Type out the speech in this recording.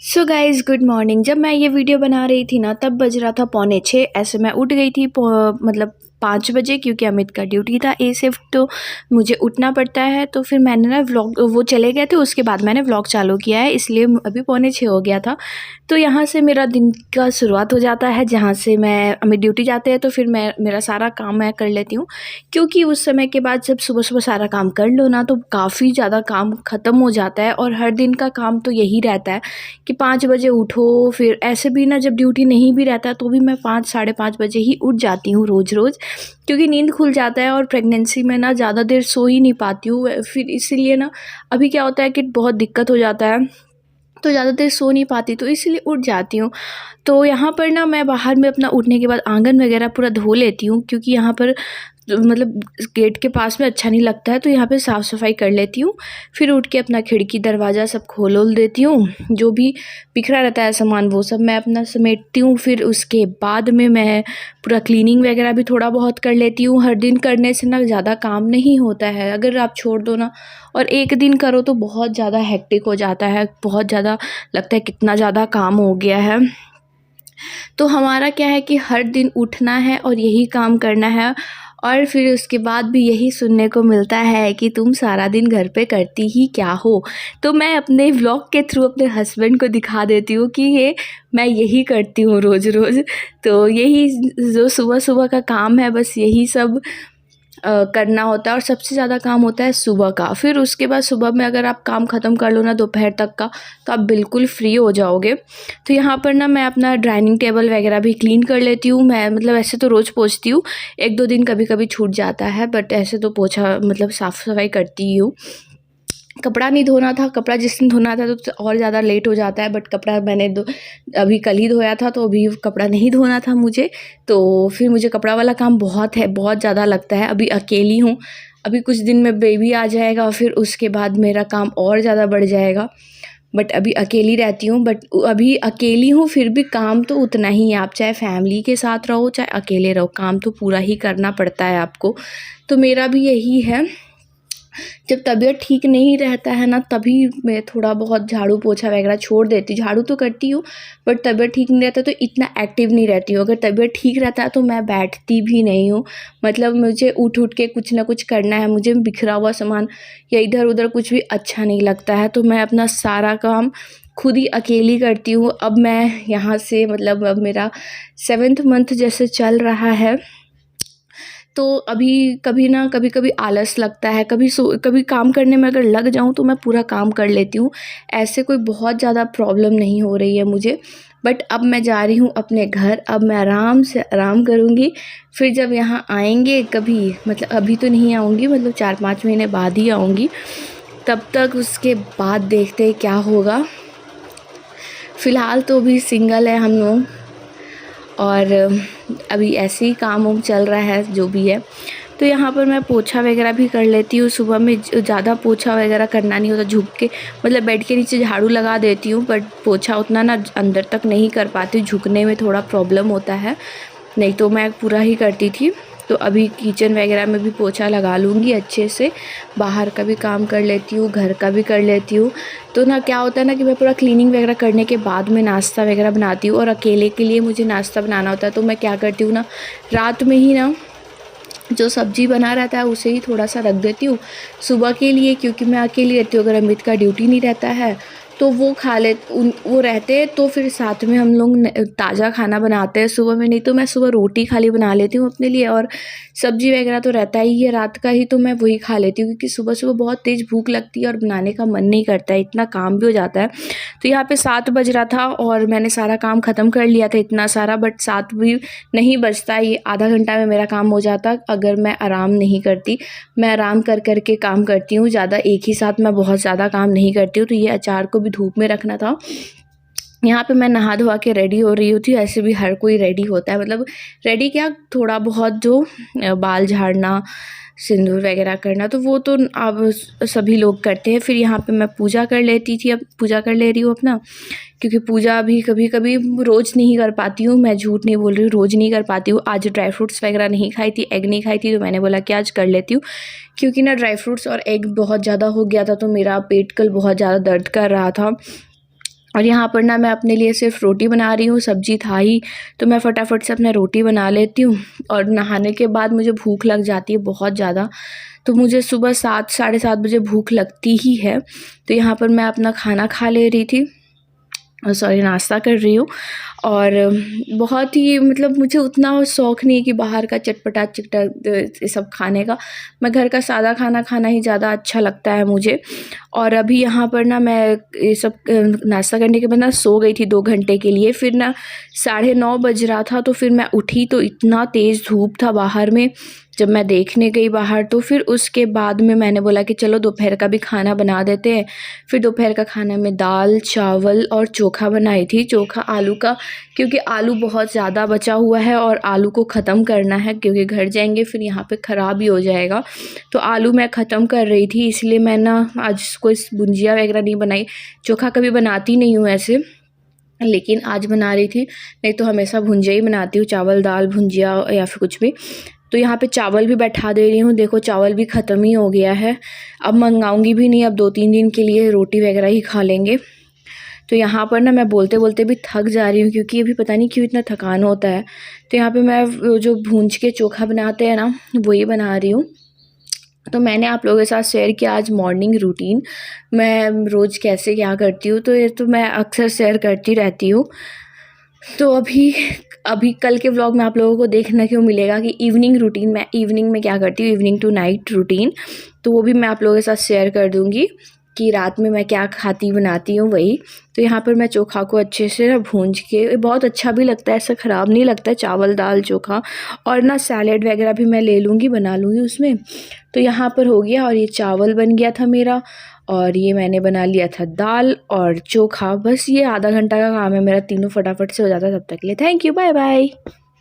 So guys good morning. जब मैं ये वीडियो बना रही थी ना तब बज रहा था 5:45। ऐसे मैं उठ गई थी मतलब 5 बजे, क्योंकि अमित का ड्यूटी था ए शिफ्ट, तो मुझे उठना पड़ता है। तो फिर मैंने ना व्लॉग, वो चले गए थे उसके बाद मैंने व्लॉग चालू किया है, इसलिए अभी 5:45 हो गया था। तो यहाँ से मेरा दिन का शुरुआत हो जाता है, जहाँ से मैं अमित ड्यूटी जाते हैं तो फिर मेरा सारा काम मैं कर लेती हूँ, क्योंकि उस समय के बाद जब सुबह सुबह सारा काम कर लो ना तो काफ़ी ज़्यादा काम ख़त्म हो जाता है। और हर दिन का काम तो यही रहता है कि 5 बजे उठो। फिर ऐसे भी ना, जब ड्यूटी नहीं भी रहता तो भी मैं 5 साढ़े 5 बजे ही उठ जाती हूँ रोज़, क्योंकि नींद खुल जाता है। और प्रेगनेंसी में ना ज़्यादा देर सो ही नहीं पाती हूँ, फिर इसीलिए ना अभी क्या होता है कि बहुत दिक्कत हो जाता है, तो ज़्यादा देर सो नहीं पाती, तो इसीलिए उठ जाती हूँ। तो यहाँ पर ना मैं बाहर में अपना उठने के बाद आंगन वगैरह पूरा धो लेती हूँ, क्योंकि यहाँ पर मतलब गेट के पास में अच्छा नहीं लगता है, तो यहाँ पे साफ़ सफाई कर लेती हूँ। फिर उठ के अपना खिड़की दरवाज़ा सब खोल ओल देती हूँ, जो भी बिखरा रहता है सामान वो सब मैं अपना समेटती हूँ। फिर उसके बाद में मैं पूरा क्लीनिंग वगैरह भी थोड़ा बहुत कर लेती हूँ। हर दिन करने से ना ज़्यादा काम नहीं होता है, अगर आप छोड़ दो ना और एक दिन करो तो बहुत ज़्यादा हेक्टिक हो जाता है, बहुत ज़्यादा लगता है कितना ज़्यादा काम हो गया है। तो हमारा क्या है कि हर दिन उठना है और यही काम करना है, और फिर उसके बाद भी यही सुनने को मिलता है कि तुम सारा दिन घर पे करती ही क्या हो। तो मैं अपने व्लॉग के थ्रू अपने हस्बैंड को दिखा देती हूँ कि ये मैं यही करती हूँ रोज़ रोज़। तो यही जो सुबह सुबह का काम है, बस यही सब करना होता है। और सबसे ज़्यादा काम होता है सुबह का। फिर उसके बाद सुबह में अगर आप काम ख़त्म कर लो ना दोपहर तक का, तो आप बिल्कुल फ्री हो जाओगे। तो यहाँ पर ना मैं अपना डाइनिंग टेबल वगैरह भी क्लीन कर लेती हूँ। मैं मतलब ऐसे तो रोज़ पोंछती हूँ, 1-2 दिन कभी कभी छूट जाता है, बट ऐसे तो पोछा मतलब साफ़ सफाई करती ही हूँ। कपड़ा नहीं धोना था, कपड़ा जिस दिन धोना था तो और ज़्यादा लेट हो जाता है, बट कपड़ा मैंने अभी कल ही धोया था, तो अभी कपड़ा नहीं धोना था मुझे। तो फिर मुझे कपड़ा वाला काम बहुत है, बहुत ज़्यादा लगता है। अभी अकेली हूँ, अभी कुछ दिन में बेबी आ जाएगा, फिर उसके बाद मेरा काम और ज़्यादा बढ़ जाएगा। बट अभी अकेली रहती हूँ, बट अभी अकेली हूँ फिर भी काम तो उतना ही है। आप चाहे फैमिली के साथ रहो चाहे अकेले रहो, काम तो पूरा ही करना पड़ता है आपको। तो मेरा भी यही है, जब तबीयत ठीक नहीं रहता है ना तभी मैं थोड़ा बहुत झाड़ू पोछा वगैरह छोड़ देती हूँ। झाड़ू तो करती हूँ, बट तबीयत ठीक नहीं रहता तो इतना एक्टिव नहीं रहती हूँ। अगर तबीयत ठीक रहता है तो मैं बैठती भी नहीं हूँ, मतलब मुझे उठ उठ के कुछ ना कुछ करना है। मुझे बिखरा हुआ सामान या इधर उधर कुछ भी अच्छा नहीं लगता है, तो मैं अपना सारा काम खुद ही अकेली करती हूँ। अब मैं यहाँ से मतलब अब मेरा 7th मंथ जैसे चल रहा है, तो अभी कभी ना कभी कभी आलस लगता है, कभी काम करने में अगर लग जाऊँ तो मैं पूरा काम कर लेती हूँ। ऐसे कोई बहुत ज़्यादा प्रॉब्लम नहीं हो रही है मुझे। बट अब मैं जा रही हूँ अपने घर, अब मैं आराम से आराम करूँगी। फिर जब यहाँ आएंगे कभी, मतलब अभी तो नहीं आऊँगी, मतलब 4-5 महीने बाद ही आऊँगी, तब तक उसके बाद देखते हैं क्या होगा। फ़िलहाल तो अभी सिंगल है हम लोग, और अभी ऐसे ही काम वाम चल रहा है जो भी है। तो यहाँ पर मैं पोछा वगैरह भी कर लेती हूँ। सुबह में ज़्यादा पोछा वगैरह करना नहीं होता, झुक के मतलब बेड के नीचे झाड़ू लगा देती हूँ, बट पोछा उतना ना अंदर तक नहीं कर पाती, झुकने में थोड़ा प्रॉब्लम होता है, नहीं तो मैं पूरा ही करती थी। तो अभी किचन वगैरह में भी पोछा लगा लूँगी अच्छे से, बाहर का भी काम कर लेती हूँ, घर का भी कर लेती हूँ। तो ना क्या होता है ना कि मैं पूरा क्लीनिंग वगैरह करने के बाद में नाश्ता वगैरह बनाती हूँ, और अकेले के लिए मुझे नाश्ता बनाना होता है। तो मैं क्या करती हूँ ना, रात में ही ना जो सब्ज़ी बना रहता है उसे ही थोड़ा सा रख देती हूँ सुबह के लिए, क्योंकि मैं अकेली रहती हूँ। अगर अमित का ड्यूटी नहीं रहता है तो वो खा ले, वो रहते हैं तो फिर साथ में हम लोग ताज़ा खाना बनाते हैं सुबह में। नहीं तो मैं सुबह रोटी खाली बना लेती हूँ अपने लिए, और सब्ज़ी वगैरह तो रहता ही है रात का ही, तो मैं वही खा लेती हूँ, क्योंकि सुबह सुबह बहुत तेज़ भूख लगती है और बनाने का मन नहीं करता है, इतना काम भी हो जाता है। तो यहाँ पे 7 बज रहा था और मैंने सारा काम ख़त्म कर लिया था इतना सारा, बट 7 भी नहीं बजता, ये आधा घंटा में मेरा काम हो जाता अगर मैं आराम नहीं करती। मैं आराम कर कर के काम करती हूँ, ज़्यादा एक ही साथ मैं बहुत ज़्यादा काम नहीं करती हूँ। तो ये अचार को भी धूप में रखना था। यहाँ पे मैं नहा धोवा के रेडी हो रही थी, ऐसे भी हर कोई रेडी होता है, मतलब रेडी क्या, थोड़ा बहुत जो बाल झाड़ना, सिंदूर वगैरह करना, तो वो तो अब सभी लोग करते हैं। फिर यहाँ पे मैं पूजा कर लेती थी, अब पूजा कर ले रही हूँ अपना, क्योंकि पूजा भी कभी कभी रोज़ नहीं कर पाती हूँ, मैं झूठ नहीं बोल रही हूँ, रोज़ नहीं कर पाती हूँ। आज ड्राई फ्रूट्स वगैरह नहीं खाई थी, एग नहीं खाई थी, तो मैंने बोला कि आज कर लेती हूँ, क्योंकि ना ड्राई फ्रूट्स और एग बहुत ज़्यादा हो गया था, तो मेरा पेट कल बहुत ज़्यादा दर्द कर रहा था। और यहाँ पर ना मैं अपने लिए सिर्फ रोटी बना रही हूँ, सब्जी था ही तो मैं फटाफट से अपना रोटी बना लेती हूँ। और नहाने के बाद मुझे भूख लग जाती है बहुत ज़्यादा, तो मुझे सुबह 7 साढ़े 7 बजे भूख लगती ही है। तो यहाँ पर मैं अपना खाना खा ले रही थी, सॉरी नाश्ता कर रही हूँ। और बहुत ही मतलब मुझे उतना शौक़ नहीं है कि बाहर का चटपटा ये सब खाने का। मैं घर का सादा खाना खाना ही ज़्यादा अच्छा लगता है मुझे। और अभी यहाँ पर ना मैं ये सब नाश्ता करने के बाद ना सो गई थी 2 घंटे के लिए। फिर ना 9:30 बज रहा था, तो फिर मैं उठी तो इतना तेज़ धूप था बाहर में। जब मैं देखने गई बाहर तो फिर उसके बाद में मैंने बोला कि चलो दोपहर का भी खाना बना देते हैं। फिर दोपहर का खाना में दाल, चावल और चोखा बनाई थी, चोखा आलू का, क्योंकि आलू बहुत ज़्यादा बचा हुआ है और आलू को ख़त्म करना है, क्योंकि घर जाएंगे फिर यहाँ पे ख़राब ही हो जाएगा। तो आलू मैं ख़त्म कर रही थी, इसलिए मैं ना आज कोई भुंजिया वगैरह नहीं बनाई। चोखा कभी बनाती नहीं हूँ ऐसे, लेकिन आज बना रही थी, नहीं तो हमेशा भुंजिया ही बनाती हूँ, चावल दाल भुंजिया या फिर कुछ भी। तो यहाँ पे चावल भी बैठा दे रही हूँ। देखो चावल भी ख़त्म ही हो गया है, अब मंगाऊंगी भी नहीं, अब 2-3 दिन के लिए रोटी वगैरह ही खा लेंगे। तो यहाँ पर ना मैं बोलते बोलते भी थक जा रही हूँ, क्योंकि अभी पता नहीं क्यों इतना थकान होता है। तो यहाँ पे मैं जो भूंज के चोखा बनाते हैं ना, वही बना रही हूँ। तो मैंने आप लोगों के साथ शेयर किया आज मॉर्निंग रूटीन, मैं रोज़ कैसे क्या करती हूँ, तो ये तो मैं अक्सर शेयर करती रहती हूँ। तो अभी कल के व्लॉग में आप लोगों को देखने को मिलेगा कि इवनिंग रूटीन, मैं इवनिंग में क्या करती हूँ, इवनिंग टू नाइट रूटीन, तो वो भी मैं आप लोगों के साथ शेयर कर दूँगी कि रात में मैं क्या खाती बनाती हूँ वही। तो यहाँ पर मैं चोखा को अच्छे से ना भूंज के, बहुत अच्छा भी लगता है, ऐसा ख़राब नहीं लगता है चावल दाल चोखा। और ना सैलेड वगैरह भी मैं ले लूँगी, बना लूँगी उसमें। तो यहाँ पर हो गया, और ये चावल बन गया था मेरा, और ये मैंने बना लिया था दाल और चोखा। बस ये आधा घंटा का काम है मेरा, तीनों फटाफट से हो जाता है तब तक के लिए। Thank you, bye bye.